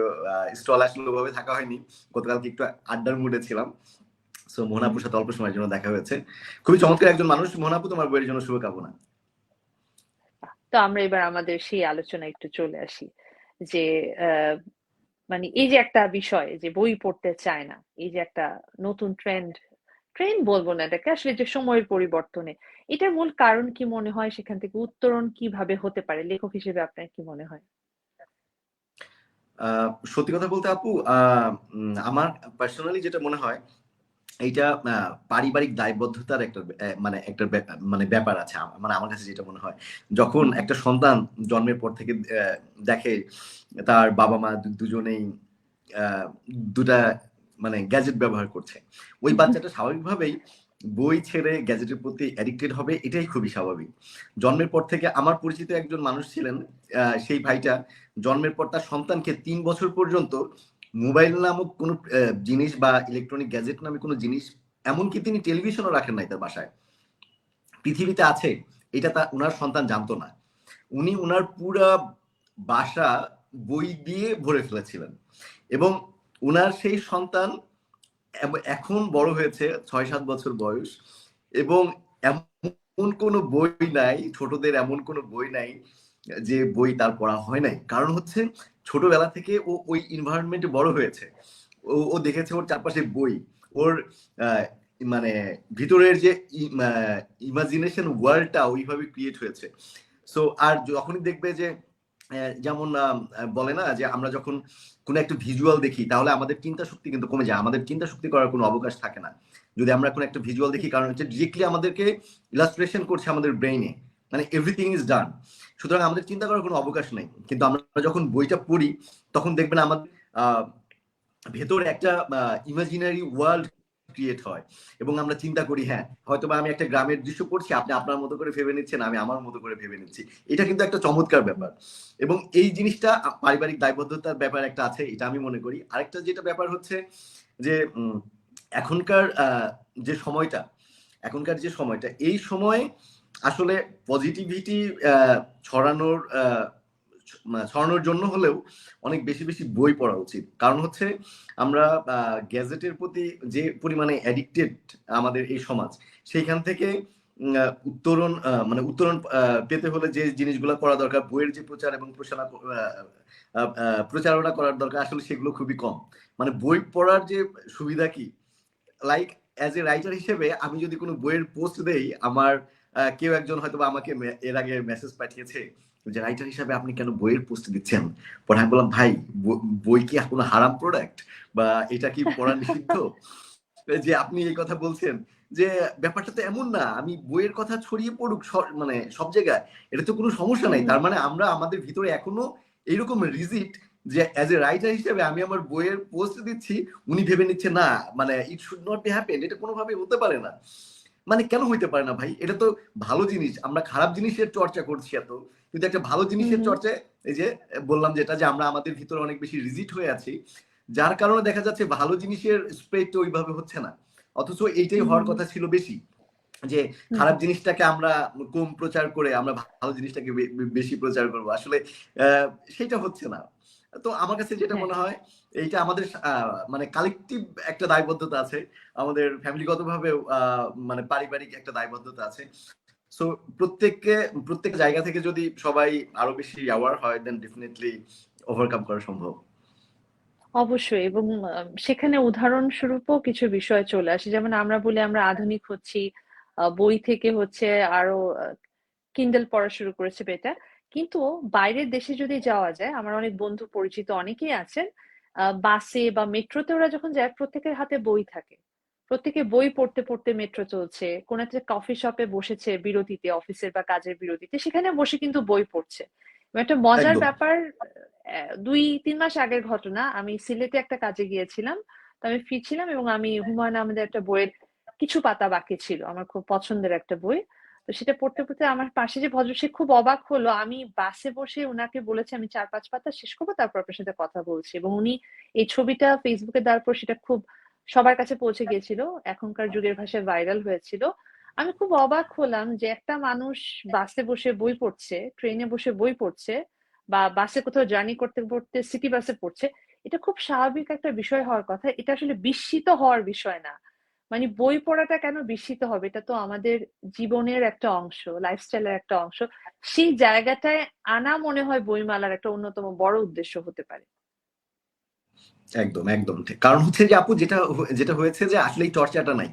স্টল আসলে ওভাবে থাকা হয়নি, গতকালকে একটু আড্ডার মুডে ছিলাম। সো মোহন আপুর সাথে অল্প সময়ের জন্য দেখা হয়েছে। খুবই চমৎকার একজন মানুষ। মোহন আপু, তোমার বইয়ের জন্য শুভকামনা। তো আমরা এবার আমাদের সেই আলোচনা একটু চলে আসি যে মানে এই যে একটা বিষয় যে বই পড়তে চায় না, এই যে একটা নতুন ট্রেন্ড, ট্রেন্ড বলবো না এটাকে, আসলে যে সময়ের পরিবর্তনে, এটার মূল কারণ কি মনে হয়? সেখান থেকে উত্তরণ কিভাবে হতে পারে লেখক হিসেবে আপনার কি মনে হয়? সত্যি কথা বলতে আপু, আমার পার্সোনালি যেটা মনে হয়, এইটা পারিবারিক দায়বদ্ধতার একটা মানে একটা মানে ব্যাপার আছে। মানে আমার কাছে যেটা মনে হয়, যখন একটা সন্তান জন্মের পর থেকে দেখে তার বাবা মা দুজনেই দুটা মানে গ্যাজেট ব্যবহার করছে, ওই বাচ্চাটা স্বাভাবিকভাবেই বই ছেড়ে গ্যাজেটের প্রতি অ্যাডিক্টেড হবে। এটাই খুবই স্বাভাবিক। জন্মের পর থেকে আমার পরিচিত একজন মানুষ ছিলেন, সেই ভাইটা জন্মের পর তার সন্তানকে 3 বছর পর্যন্ত মোবাইল নামক কোনো জিনিস বা ইলেকট্রনিক গ্যাজেট নামে কোনো জিনিস, এমনকি তিনি টেলিভিশনও রাখেন নাই তার বাসায়, পৃথিবীতে আছে এটা তার উনার সন্তান জানতো না। উনি উনার পুরা বাসা বই দিয়ে ভরে ফেলেছিলেন এবং উনার সেই সন্তান এখন বড় হয়েছে, 6-7 বছর বয়স, এবং এমন কোনো বই নাই, ছোটদের এমন কোনো বই নাই যে বই তার পড়া হয় নাই। কারণ হচ্ছে ছোটবেলা থেকে ও ওই এনভায়রনমেন্টে বড় হয়েছে। ও দেখেছে ওর চারপাশে বই, ওর মানে ভিতরের যে ইমাজিনেশন ওয়ার্ল্ডটা ওইভাবে ক্রিয়েট হয়েছে। সো আর যখনই দেখবে যে যেমন বলে না যে আমরা যখন কোনো একটা ভিজুয়াল দেখি, তাহলে আমাদের চিন্তা শক্তি কিন্তু কমে যায়, আমাদের চিন্তা শক্তি করার কোনো অবকাশ থাকে না যদি আমরা কোনো একটা ভিজুয়াল দেখি। কারণ হচ্ছে ডিরেক্টলি আমাদেরকে ইলাস্ট্রেশন করছে আমাদের ব্রেইনে, মানে এভরিথিং ইজ ডান। সুতরাং আমাদের চিন্তা করার কোনো অবকাশ নেই। কিন্তু আমরা যখন বইটা পড়ি, তখন দেখবেন আমাদের ভেতরে একটা ইমাজিনারি ওয়ার্ল্ড ক্রিয়েট হয় এবং আমরা চিন্তা করি, হ্যাঁ হয়তো বা আমি একটা গ্রামের দৃশ্য পড়ছি, আপনি আপনার মতো করে ভেবে নিচ্ছেন, আমি আমার মতো করে ভেবে নিচ্ছি। এটা কিন্তু একটা চমৎকার ব্যাপার এবং এই জিনিসটা পারিবারিক দায়বদ্ধতার ব্যাপার একটা আছে, এটা আমি মনে করি। আরেকটা যেটা ব্যাপার হচ্ছে যে এখনকার যে সময়টা, এখনকার যে সময়টা, এই সময়ে আসলে পজিটিভিটি ছড়ানোর ছড়ানোর জন্য হলেও অনেক বেশি বেশি বই পড়া উচিত। কারণ হচ্ছে আমরা গ্যাজেটের প্রতি যে পরিমাণে অ্যাডিক্টেড আমাদের এই সমাজ, সেইখান থেকে উত্তরণ মানে উত্তরণ পেতে হলে যে জিনিসগুলো করা দরকার, বইয়ের যে প্রচার এবং প্রচারণা করার দরকার, আসলে সেগুলো খুবই কম। মানে বই পড়ার যে সুবিধা কি, লাইক অ্যাজ এ রাইটার হিসেবে আমি যদি কোনো বইয়ের পোস্ট দেই, আমার কেউ একজন হয়তো আমাকে এর আগে মেসেজ পাঠিয়েছে যে রাইটার হিসাবে আপনি কেন বইয়ের পোস্ট দিচ্ছেন। পরে আমি বললাম, ভাই বই কি কোনো হারাম প্রোডাক্ট, বা এটা কি পড়া নিষিদ্ধ যে আপনি এই কথা বলছেন? যে ব্যাপারটা তো এমন না, আমি বইয়ের কথা ছড়িয়ে পড়ুক মানে সব জায়গায়, এটা তো কোনো সমস্যা নাই। তার মানে আমরা আমাদের ভিতরে এখনো এইরকম রিজিট যে অ্যাজ এ রাইটার হিসেবে আমি আমার বইয়ের পোস্ট দিচ্ছি, উনি ভেবে নিচ্ছে না মানে it should not be happen, এটা কোনোভাবে হতে পারে না। মানে কেন হইতে পারে না ভাই? এটা তো ভালো জিনিস, আমরা খারাপ জিনিসের চর্চা করছি এত, কিন্তু একটা ভালো জিনিসের চর্চায় এই যে বললাম যেটা, যে আমরা আমাদের ভিতরে অনেক বেশি রিজিট হয়ে আছি, যার কারণে দেখা যাচ্ছে ভালো জিনিসের স্প্রেডটা ওইভাবে হচ্ছে না। অথচ এইটাই হওয়ার কথা ছিল বেশি, যে খারাপ জিনিসটাকে আমরা কম প্রচার করে আমরা ভালো জিনিসটাকে বেশি প্রচার করব। আসলে সেটা হচ্ছে না। তো আমার কাছে যেটা মনে হয়, এইটা আমাদের মানে কালেকটিভ একটা দায়বদ্ধতা আছে, আমাদের ফ্যামিলিগতভাবে মানে পারিবারিক একটা দায়বদ্ধতা আছে। সো প্রত্যেক জায়গা থেকে যদি সবাই আরো বেশি অ্যাওয়ার হয়, দেন ডেফিনেটলি ওভারকাম করা সম্ভব। অবশ্যই, এবং সেখানে উদাহরণস্বরূপও কিছু বিষয় চলে আসে, যেমন আমরা বলি আমরা আধুনিক হচ্ছি, বই থেকে হচ্ছে আরো কিন্ডেল পড়া শুরু করেছে বেটা। কিন্তু বাইরের দেশে যদি যাওয়া যায়, আমার অনেক বন্ধু পরিচিত অনেকেই আছেন, বাসে বা মেট্রোতে ওরা যখন যায় প্রত্যেকের হাতে বই থাকে, প্রত্যেকে বই পড়তে পড়তে মেট্রো চলছে, কোন একটা কফি শপে বসেছে বিরতিতে, অফিসের বা কাজের বিরতিতে, সেখানে বসে কিন্তু বই পড়ছে। একটা মজার একদম। ব্যাপার, 2-3 মাস আগের ঘটনা, আমি সিলেটে একটা কাজে গিয়েছিলাম। তো আমি ফিরছিলাম এবং আমি হুমায়ুন আহমেদের একটা বইয়ের কিছু পাতা বাকি ছিল, আমার খুব পছন্দের একটা বই। তো সেটা পড়তে পড়তে আমার পাশে যে ভদ্র, সে খুব অবাক হলো, আমি বাসে বসে ওনাকে বলেছি আমি 4-5 পাতা শেষ করবো, তারপর আপনার সাথে কথা বলছি। এবং উনি এই ছবিটা ফেসবুকে দেওয়ার পর সেটা খুব সবার কাছে পৌঁছে গিয়েছিল, এখনকার যুগের ভাষায় ভাইরাল হয়েছিল। আমি খুব অবাক হলাম যে একটা মানুষ বাসে বসে বই পড়ছে, ট্রেনে বসে বই পড়ছে, বা বাসে কোথাও জার্নি করতে করতে সিটি বাসে পড়ছে। এটা খুব স্বাভাবিক একটা বিষয় হওয়ার কথা, এটা আসলে বিস্মিত হওয়ার বিষয় না। মানে বই পড়াটা কেন বিস্মিত হবে, এটা তো আমাদের জীবনের একটা অংশ, লাইফস্টাইলের একটা অংশ। সেই জায়গাটায় আনা মনে হয় বইমেলার একটা অন্যতম বড় উদ্দেশ্য হতে পারে। একদম একদম ঠিক। কারণ হচ্ছে যে আপু, যেটা হয়েছে যে আসলে এই চর্চাটা নাই।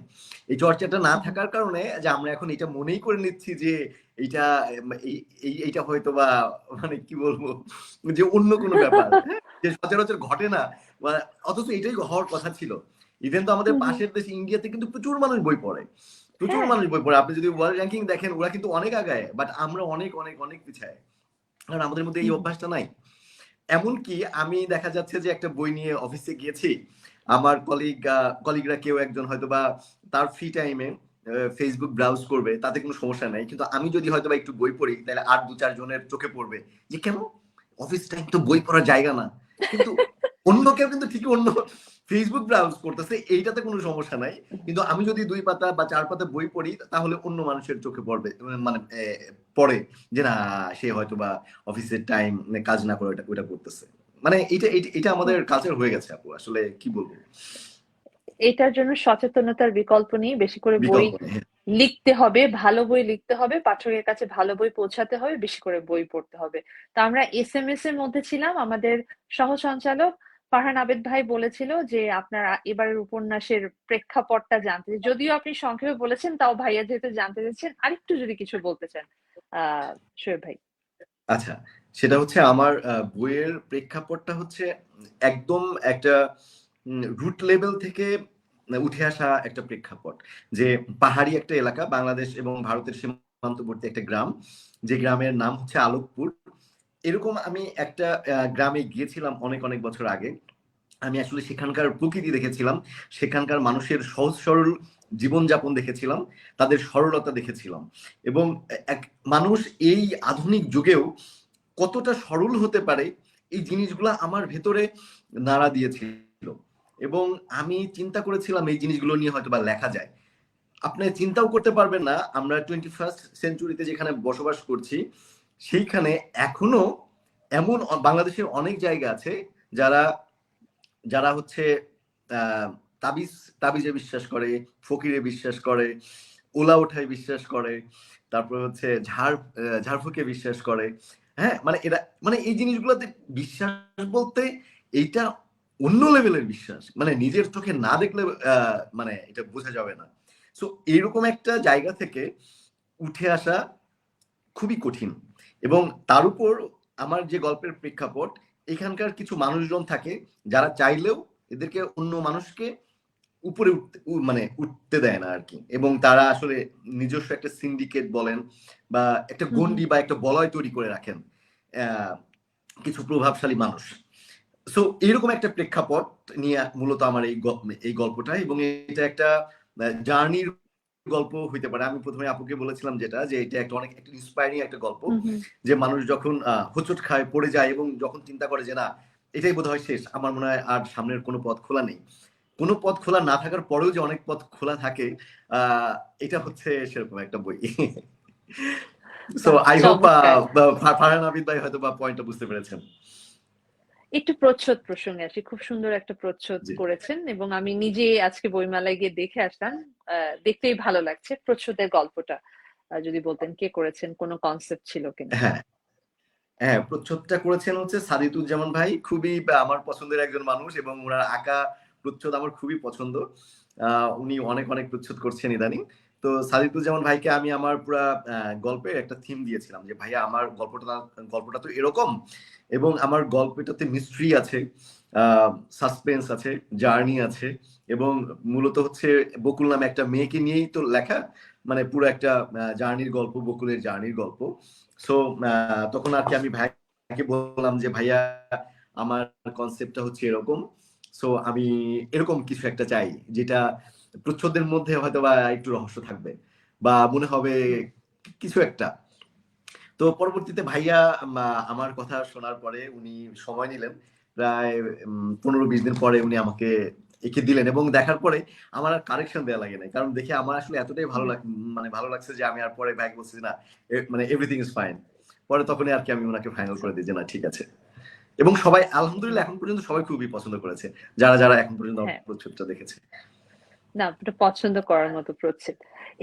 এই চর্চাটা না থাকার কারণে যে আমরা এখন এটা মনেই করে নিচ্ছি যে এইটা এইটা হয়তো বা মানে কি বলবো, যে অন্য কোনো ব্যাপার, যে সচরাচর ঘটে না, অথচ এটাই হওয়ার কথা ছিল। ইভেন তো আমাদের পাশের দেশ ইন্ডিয়াতে কিন্তু প্রচুর মানুষ বই পড়ে, প্রচুর হ্যাঁ। মানুষ বই পড়ে। আপনি যদি ওয়ার্ল্ড র্যাঙ্কিং দেখেন, ওরা কিন্তু অনেক আগায়, বাট আমরা অনেক অনেক অনেক পিছায়, কারণ আমাদের মধ্যে এই অভ্যাসটা নাই। এমনকি আমি দেখা যাচ্ছে যে একটা বই নিয়ে অফিসে গিয়েছি, আমার কলিগরা কেউ একজন হয়তো বা তার ফ্রি টাইমে ফেসবুক ব্রাউজ করবে, তাতে কোনো সমস্যা নাই। কিন্তু আমি যদি হয়তো বা একটু বই পড়ি, তাহলে আর 2-4 জনের চোখে পড়বে যে কেন, অফিস টাইম তো বই পড়ার জায়গা না। কিন্তু অন্য কেউ কিন্তু ঠিকই অন্য ফেসবুক ব্রাউজ করতেছে, এইটাতে কোনো সমস্যা নাই। কিন্তু আমি যদি 2 পাতা বা 4 পাতা বই পড়ি, তাহলে অন্য মানুষের চোখে পড়বে, মানে পড়ে যে না, সে হয়তো বা অফিসের টাইম কাজ না করে ওটা করতেছে। মানে এটা আমাদের কালচার হয়ে গেছে আপু, আসলে কি বলবো। এটার জন্য সচেতনতার বিকল্প নেই, বেশি করে বই বিকল্প নেই। লিখতে হবে, ভালো বই লিখতে হবে, পাঠকের কাছে ভালো বই পৌঁছাতে হবে, বেশি করে বই পড়তে হবে। তো আমরা SMS এর মধ্যে ছিলাম, আমাদের সহসঞ্চালক ফারহান আবেদ ভাই বলেছিল যে আপনার এবারের উপন্যাসের প্রেক্ষাপটটা জানতে, যদিও আপনি সংক্ষেপে বলেছেন, তাও ভাইয়া যেহেতু জানতে চাচ্ছেন আরেকটু যদি কিছু বলতে চান শোয়েব ভাই। আচ্ছা, সেটা হচ্ছে আমার বইয়ের প্রেক্ষাপটটা হচ্ছে একদম একটা রুট লেভেল থেকে উঠে আসা একটা প্রেক্ষাপট, যে পাহাড়ি একটা এলাকা, বাংলাদেশ এবং ভারতের সীমান্তবর্তী একটা গ্রাম, যে গ্রামের নাম হচ্ছে আলোকপুর। এরকম আমি একটা গ্রামে গিয়েছিলাম অনেক অনেক বছর আগে। আমি আসলে সেখানকার প্রকৃতি দেখেছিলাম, সেখানকার মানুষের সহজ সরল জীবনযাপন দেখেছিলাম, তাদের সরলতা দেখেছিলাম। এবং এক মানুষ এই আধুনিক যুগেও কতটা সরল হতে পারে, এই জিনিসগুলো আমার ভেতরে নাড়া দিয়েছিল। এবং আমি চিন্তা করেছিলাম এই জিনিসগুলো নিয়ে হয়তো বা লেখা যায়। আপনি চিন্তাও করতে পারবেন না আমরা 21st সেঞ্চুরিতে যেখানে বসবাস করছি সেইখানে এখনো এমন বাংলাদেশের অনেক জায়গা আছে যারা যারা হচ্ছে তাবিজে বিশ্বাস করে, ফকিরে বিশ্বাস করে, ওলা ওঠায় বিশ্বাস করে, তারপর হচ্ছে ঝাড়ফুঁকে বিশ্বাস করে। হ্যাঁ, মানে এরা মানে এই জিনিসগুলোতে বিশ্বাস বলতে এইটা অন্য লেভেলের বিশ্বাস, মানে নিজের চোখে না দেখলে মানে এটা বোঝা যাবে না। সো এরকম একটা জায়গা থেকে উঠে আসা খুবই কঠিন। এবং তার উপর আমার যে গল্পের প্রেক্ষাপট, এখানকার কিছু মানুষজন থাকে যারা চাইলেও এদেরকে অন্য মানুষকে উপরে উঠতে দেয় না আর কি। এবং তারা আসলে নিজস্ব একটা সিন্ডিকেট বলেন বা একটা গন্ডি বা একটা বলয় তৈরি করে রাখেন কিছু প্রভাবশালী মানুষ। সো এরকম একটা প্রেক্ষাপট নিয়ে মূলত আমার এই গল্পটা, এবং এটা একটা জার্নির গল্প হইতে পারে। আমি প্রথমে আপুকে বলেছিলাম যেটা, যে এটা একটা অনেক একটা ইন্সপায়ারিং একটা গল্প, যে মানুষ যখন হোঁচট খায়, পড়ে যায় এবং যখন চিন্তা করে যে না এটাই বোধহয় শেষ, আমার মনে হয় আর সামনের কোনো পথ খোলা নেই, কোনো পথ খোলা না থাকার পরেও যে অনেক পথ খোলা থাকে, এটা হচ্ছে সেরকম একটা বই। So I hope Farhan Abid ভাই হয়তো বা পয়েন্টটা বুঝতে পেরেছেন। একটু প্রচ্ছদ প্রসঙ্গে আসি, খুব সুন্দর একটা প্রচ্ছদ করেছেন এবং আমি নিজে আজকে বইমেলায় গিয়ে দেখে আসলাম, দেখতেই ভালো লাগছে। প্রচ্ছদের গল্পটা যদি বলতেন কে করেছেন, কোনো কনসেপ্ট ছিল কিনা? হ্যাঁ, প্রচ্ছদটা করেছেন হচ্ছে সাদিতুজ্জামান ভাই, খুবই আমার পছন্দের একজন মানুষ, এবং ওনার আঁকা প্রচ্ছদ আমার খুবই পছন্দ। উনি অনেক অনেক প্রচ্ছদ করছেন ইদানিং। তো সাদিতুজ্জামান ভাইকে আমি আমার পুরা গল্পের একটা থিম দিয়েছিলাম, যে ভাইয়া আমার গল্পটা তো এরকম, এবং আমার গল্পটাতে মিস্ট্রি আছে, সাসপেন্স আছে, জার্নি আছে, এবং মূলত হচ্ছে বকুল নামে একটা মেয়েকে নিয়েই তো লেখা, মানে পুরো একটা জার্নির গল্প, বকুলের জার্নির গল্প। সো তখন আর কি আমি ভাইকে বললাম যে ভাইয়া আমার কনসেপ্টটা হচ্ছে এরকম, সো আমি এরকম কিছু একটা চাই যেটা প্রচ্ছদের মধ্যে হয়তো বা একটু রহস্য থাকবে বা মনে হবে কিছু একটা। তো পরবর্তীতে ভাইয়া আমার কথা শোনার পরে উনি সময় নিলেন, প্রায় 15-20 দিন পরে উনি আমাকে এঁকে দিলেন, এবং দেখার পরে আমার আর কারেকশন দেওয়া লাগে না, কারণ দেখে আমার আসলে এতটাই ভালো লাগছে যে আমি আর পরে ভাইকে বলছি না মানে এভরিথিং ইজ ফাইন। পরে তখনই আর কি আমি ওনাকে ফাইনাল করে দিই যে না ঠিক আছে। এবং সবাই আলহামদুলিল্লাহ এখন পর্যন্ত সবাই খুবই পছন্দ করেছে, যারা যারা এখন পর্যন্ত প্রচ্ছদটা দেখেছে। না, এটা পছন্দ করার মতো প্রচ্ছদ।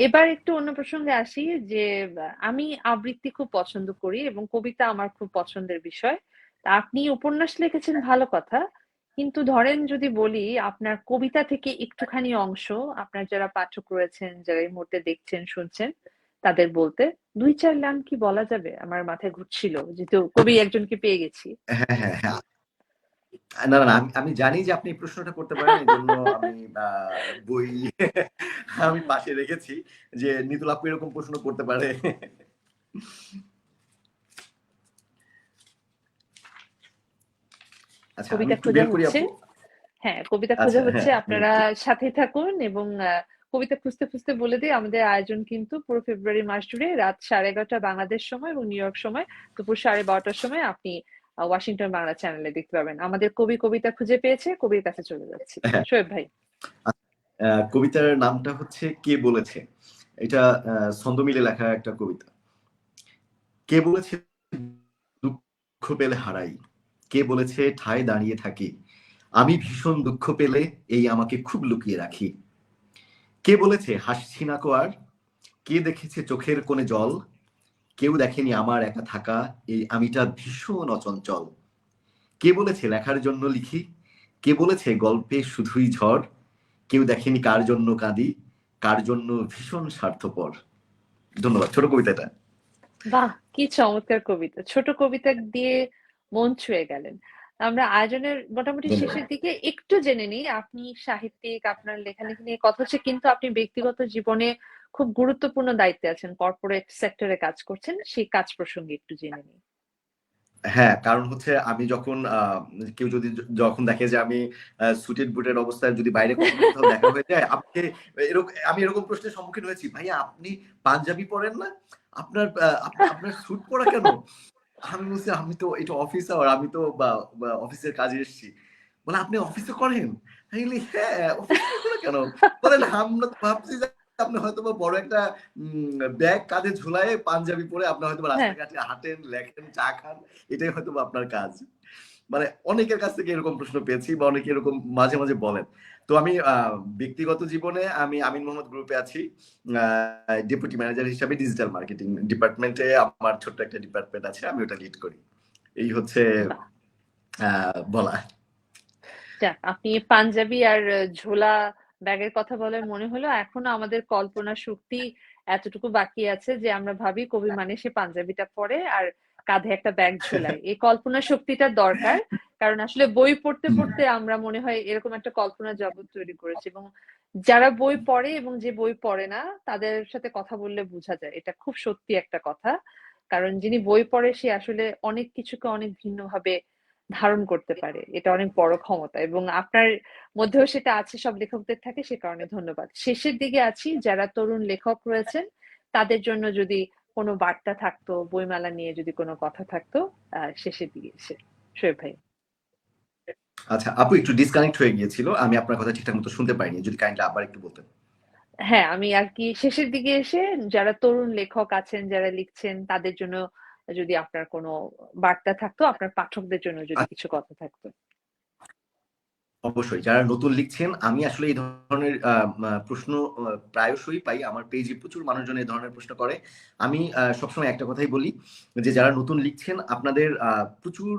এবার একটু অন্য প্রসঙ্গে আসি, যে আমি আবৃত্তি খুব পছন্দ করি এবং কবিতা আমার খুব পছন্দের বিষয়। আপনি উপন্যাস লিখেছেন ভালো কথা, কিন্তু ধরেন যদি বলি আপনার কবিতা থেকে একটুখানি অংশ আপনার যারা পাঠক রয়েছেন, যারা এই মুহূর্তে দেখছেন শুনছেন, তাদের বলতে 2-4 লাইন কি বলা যাবে? আমার মাথায় ঘুরছিল, যেহেতু কবি একজনকে পেয়ে গেছি। হ্যাঁ হ্যাঁ হ্যাঁ, না না, আমি জানি যে আপনি প্রশ্নটা করতে পারেন, এই জন্য আমি বই আমি পাশে রেখেছি যে নিতুল আপু এরকম প্রশ্ন করতে পারে। আচ্ছা, কবিতা খোঁজা হচ্ছে। হ্যাঁ, কবিতা খোঁজা হচ্ছে, আপনারা সাথে থাকুন। এবং কবিতা খুঁজতে খুঁজতে বলে দিই, আমাদের আয়োজন কিন্তু পুরো ফেব্রুয়ারি মাস জুড়ে রাত 11:30 বাংলাদেশ সময় এবং নিউ ইয়র্ক সময় দুপুর 12:30টার সময় আপনি ওয়াশিংটন বাংলা চ্যানেলে দেখতে পাবেন। আমাদের কবি কবিতা খুঁজে পেয়েছে, কবির কাছে চলে যাচ্ছি। শোয়েব ভাই, কবিতার নামটা হচ্ছে কে বলেছে, এটা ছন্দ মিলে লেখা একটা কবিতা। কে বলেছে দুঃখ পেলে হারাই, কে বলেছে ঠায় দাঁড়িয়ে থাকি, আমি ভীষণ দুঃখ পেলে এই আমাকে খুব লুকিয়ে রাখি। কে বলেছে হাসছি না কো আর, কে দেখেছে চোখের কোণে জল, কেউ দেখেনি আমার একা থাকা এই আমিটা ভীষণ অচঞ্চল। কে বলেছে লেখার জন্য লিখি, কে বলেছে গল্পে শুধুই ঝড়, কেউ দেখেনি কার জন্য কাঁদি, কার জন্য ভীষণ স্বার্থপর। ধন্যবাদ। ছোট কবিতাটা। বাহ, কি চমৎকার কবিতা! ছোট কবিতা দিয়ে মন ছুঁয়ে গেলেন। আমরা আয়োজনের মোটামুটি শেষের দিকে একটু জেনে নিই, আপনি সাহিত্যিক, আপনার লেখালেখি নিয়ে কথা হচ্ছে, কিন্তু আপনি ব্যক্তিগত জীবনে খুব গুরুত্বপূর্ণ দায়িত্বে আছেন, কর্পোরেট সেক্টরে কাজ করছেন, সেই কাজ প্রসঙ্গে একটু জেনে নিই। হ্যাঁ, কারণ হচ্ছে আমি কেউ যদি যখন দেখে যে আমি সুটেড বুটেড অবস্থায় যদি বাইরে কখনো কোথাও দেখা হয়ে যায়, আমি এরকম প্রশ্নের সম্মুখীন হয়েছি, ভাইয়া আপনি পাঞ্জাবি পরেন না, আপনার স্যুট পরা কেন? আমি বলছি আমি তো এটা অফিস আওয়ার, আমি তো অফিসের কাজে এসেছি। বলে আপনি অফিসে করেন? হ্যাঁ, অফিসে করবো না কেন? বলেন আমরা তো ভাবছি যে আপনি হয়তো বা বড় একটা ব্যাগ কাঁধে ঝুলায় পাঞ্জাবি পরে আপনি হয়তো হ্যাঁ রাস্তাঘাটে হাঁটেন, লেখেন, চা খান, এটাই হয়তো বা আপনার কাজ। মানে অনেকের কাছ থেকে এরকম প্রশ্ন পেয়েছি বা অনেকে এরকম মাঝে মাঝে বলেন। তো আমি ব্যক্তিগত জীবনে আমি আমিন মোহাম্মদ গ্রুপে আছি ডেপুটি ম্যানেজার হিসাবে, ডিজিটাল মার্কেটিং ডিপার্টমেন্টে আমার ছোট্ট একটা ডিপার্টমেন্ট আছে, আমি ওটা লিড করি। এই হচ্ছে বাহ, বলা। যাক আপনি পাঞ্জাবি আর ঝোলা ব্যাগের কথা বলে মনে হলো এখনো আমাদের কল্পনা শক্তি এতটুকু বাকি আছে যে আমরা ভাবি কবি মানে সে পাঞ্জাবিটা পরে আর কাঁধে একটা ব্যাগ ঝোলায়। এই কল্পনা শক্তিটা দরকার, কারণ আসলে বই পড়তে পড়তে আমরা মনে হয় এরকম একটা কল্পনা জগৎ তৈরি করেছি, এবং যারা বই পড়ে এবং যে বই পড়ে না তাদের সাথে কথা বললে বোঝা যায় এটা খুব সত্যি একটা কথা। কারণ যিনি বই পড়ে সে আসলে অনেক কিছুকে অনেক ভিন্নভাবে ধারণ করতে পারে, এটা অনেক বড় ক্ষমতা, এবং আপনার মধ্যেও সেটা আছে, সব লেখকদের থাকে, সে কারণে ধন্যবাদ। শেষের দিকে আছি, যারা তরুণ লেখক রয়েছেন তাদের জন্য যদি কোনো বার্তা থাকতো, বইমেলা নিয়ে যদি কোনো কথা থাকতো শেষের দিকে এসে, শোয়েব ভাই। আচ্ছা আপু, একটু ডিসকানেক্ট হয়ে গিয়েছিল, আমি আপনার কথা ঠিকঠাক মতো শুনতে পাইনি, যদি কাইন্ডলি আবার একটু বলতেন। হ্যাঁ, আমি আর কি শেষের দিকে এসে যারা তরুণ লেখক আছেন, যারা লিখছেন, তাদের জন্য যদি আপনার কোনো বার্তা থাকতো, আপনার পাঠকদের জন্য যদি কিছু কথা থাকতো। অবশ্যই, যারা নতুন লিখছেন, আমি আসলে এই ধরনের প্রশ্ন প্রায়শই পাই, আমার পেজে প্রচুর মানুষজন এই ধরনের প্রশ্ন করে। আমি সবসময় একটা কথাই বলি যে যারা নতুন লিখছেন আপনাদের প্রচুর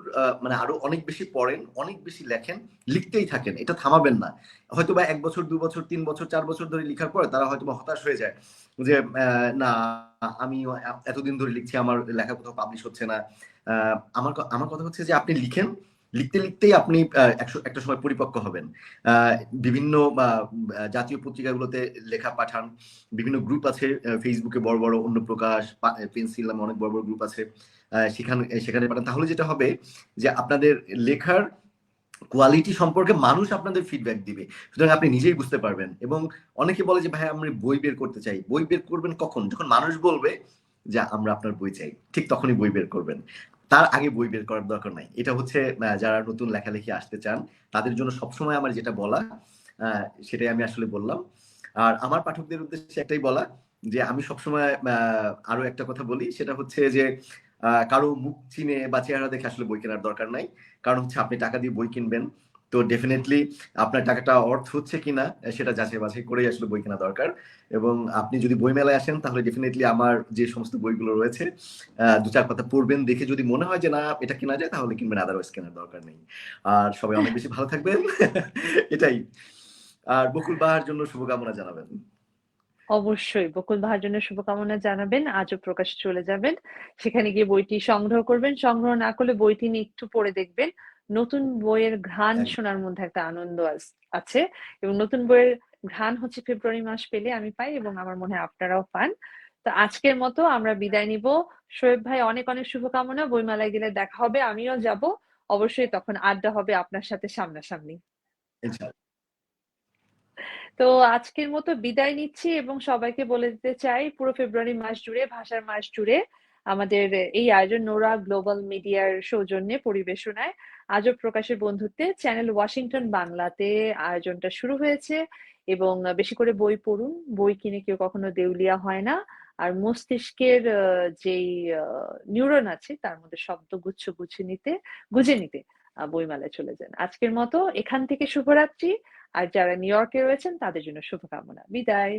মানে আরো অনেক বেশি পড়েন, অনেক বেশি লেখেন, লিখতেই থাকেন, এটা থামাবেন না। হয়তো বা 1 বছর 2 বছর 3 বছর 4 বছর ধরে লিখার পরে তারা হয়তো বা হতাশ হয়ে যায় যে না, আমি এতদিন ধরে লিখছি, আমার লেখা কোথাও পাবলিশ হচ্ছে না। আমার কথা হচ্ছে যে আপনি লিখেন, লিখতে লিখতেই আপনি একটা সময় পরিপক্ক হবেন। বিভিন্ন জাতীয় পত্রিকাগুলোতে লেখা পাঠান, বিভিন্ন গ্রুপ আছে ফেসবুকে, বড় বড় অন্য প্রকাশ, পেন্সিল নামে অনেক বড় বড় গ্রুপ আছে, সেখানে পাঠান। তাহলে যেটা হবে যে আপনাদের লেখার কোয়ালিটি সম্পর্কে মানুষ আপনাদের ফিডব্যাক দিবে, সুতরাং আপনি নিজেই বুঝতে পারবেন। এবং অনেকে বলে যে ভাই আমরা বই বের করতে চাই, বই বের করবেন কখন? যখন মানুষ বলবে যে আমরা আপনার বই চাই, ঠিক তখনই বই বের করবেন, তার আগে বই বের করার দরকার নাই। এটা হচ্ছে যারা নতুন লেখালেখি আসতে চান তাদের জন্য সবসময় আমার যেটা বলা, সেটাই আমি আসলে বললাম। আর আমার পাঠকদের উদ্দেশ্যে একটাই বলা যে আমি সবসময় আরো একটা কথা বলি, সেটা হচ্ছে যে কারো মুখ চিনে বা চেহারা দেখে আসলে বই কেনার দরকার নাই। কারণ হচ্ছে আপনি টাকা দিয়ে বই কিনবেন, তো ডেফিনেটলি আপনার টাকাটা অর্থ হচ্ছে কিনা সেটা যাচাই বাছাই করেই আসলে বই কেনা দরকার। এবং আপনি যদি বই মেলায় আসেন তাহলে ডেফিনেটলি আমার যে সমস্ত বইগুলো রয়েছে 2-4 পাতা পড়বেন, দেখে যদি মনে হয় যে না এটা কেনা যায় তাহলে কিনবেন, আদারওয়াইজ কেনার দরকার নেই। আর সবাই অনেক বেশি ভালো থাকবেন এটাই। আর বকুল বাহার জন্য শুভকামনা জানাবেন। অবশ্যই বকুল বাহার জন্য শুভকামনা জানাবেন। আজও প্রকাশে চলে যাবেন, সেখানে গিয়ে বইটি সংগ্রহ করবেন, সংগ্রহ না করলে বইটি নিয়ে একটু পড়ে দেখবেন। নতুন বইয়ের ঘ্রাণ শোনার মধ্যে একটা আনন্দ আছে, এবং নতুন বইয়ের ঘ্রাণ হচ্ছে ফেব্রুয়ারি মাস পেলে আমি পাই, এবং আমার মনে হয় আপনারাও পান। তো আজকের মতো আমরা বিদায় নিব। শোয়েব ভাই, অনেক অনেক শুভকামনা, বইমেলায় গেলে দেখা হবে, আমিও যাব অবশ্যই, তখন আড্ডা হবে আপনার সাথে সামনাসামনি। ইনশাআল্লাহ। তো আজকের মতো বিদায় নিচ্ছি, এবং সবাইকে বলে দিতে চাই পুরো ফেব্রুয়ারি মাস জুড়ে, ভাষার মাস জুড়ে আমাদের এই আয়োজন নোরা গ্লোবাল মিডিয়ার সৌজন্যে পরিবেশনায় আজব প্রকাশের বন্ধুত্বে চ্যানেল ওয়াশিংটন বাংলাতে আয়োজনটা শুরু হয়েছে। এবং বেশি করে বই পড়ুন, বই কিনে কেউ কখনো দেউলিয়া হয় না। আর মস্তিষ্কের যেই নিউরন আছে তার মধ্যে শব্দ গুজে নিতে বইমেলায় চলে যান। আজকের মতো এখান থেকে শুভরাত্রি, আর যারা নিউ ইয়র্কে রয়েছেন তাদের জন্য শুভকামনা। বিদায়।